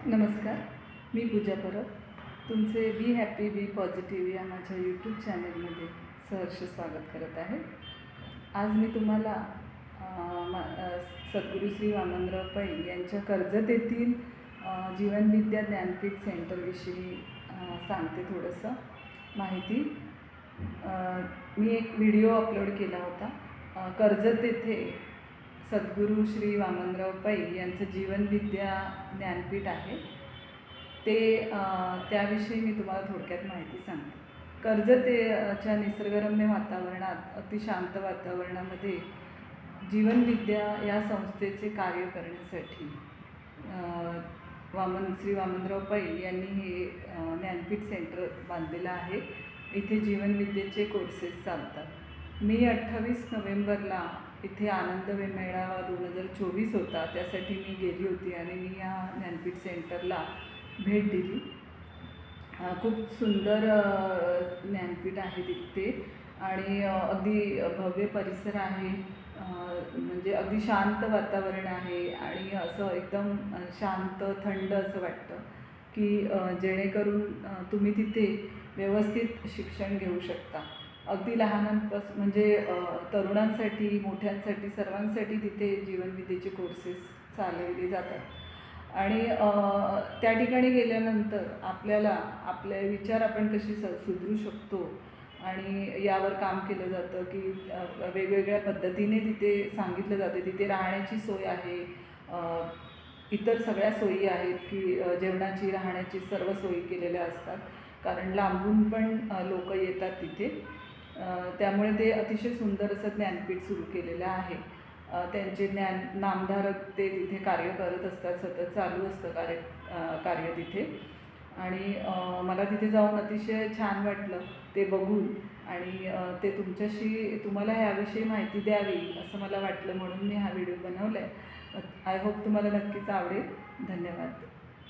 नमस्कार, मी पूजा परब. तुमचे be happy B positive या माझ्या यूट्यूब चॅनलमध्ये सहर्ष स्वागत करत आहे. आज मी तुम्हाला सद्गुरू श्री वामनराव पै यांच्या कर्जत येथील जीवनविद्या ज्ञानपीठ सेंटरविषयी सांगते थोडंसं माहिती. मी एक व्हिडिओ अपलोड केला होता. कर्जत येथे सद्गुरू श्री वामनराव पै यांचं जीवनविद्या ज्ञानपीठ आहे ते त्याविषयी मी तुम्हाला थोडक्यात माहिती सांगते. कर्जतच्या निसर्गरम्य वातावरणात अति शांत वातावरणामध्ये जीवनविद्या या संस्थेचे कार्य करण्यासाठी श्री वामनराव पै यांनी हे ज्ञानपीठ सेंटर बांधलेलं आहे. इथे जीवनविद्येचे कोर्सेस चालतात. मी 28 नोव्हेंबरला इथे आनंद मेळावा 2024 होता, त्यासाठी मी गेली होती आणि मी या ज्ञानपीठ सेंटरला भेट दिली. खूप सुंदर ज्ञानपीठ आहे तिथे आणि अगदी भव्य परिसर आहे. म्हणजे अगदी शांत वातावरण आहे आणि असं एकदम शांत थंड असं वाटतं की जेणेकरून तुम्ही तिथे व्यवस्थित शिक्षण घेऊ शकता. अगदी लहानांपासून म्हणजे तरुणांसाठी, मोठ्यांसाठी, सर्वांसाठी तिथे जीवनविद्येचे कोर्सेस चालवले जातात. आणि त्या ठिकाणी गेल्यानंतर आपल्याला आपले विचार आपण कशी सुधरू शकतो आणि यावर काम केलं जातं की वेगवेगळ्या पद्धतीने तिथे सांगितलं जाते. तिथे राहण्याची सोय आहे, इतर सगळ्या सोयी आहेत की जेवणाची, राहण्याची सर्व सोयी केलेल्या असतात. कारण लांबून पण लोक येतात तिथे. त्यामुळे ते अतिशय सुंदर असं ज्ञानपीठ सुरू केलेलं आहे. त्यांचे नामधारक ते तिथे कार्य करत असतात, सतत चालू असतं कार्य तिथे. आणि मला तिथे जाऊन अतिशय छान वाटलं ते बघून आणि ते तुम्हाला ह्याविषयी माहिती द्यावी असं मला वाटलं, म्हणून मी हा व्हिडिओ बनवला आहे. आय होप तुम्हाला नक्कीच आवडेल. धन्यवाद.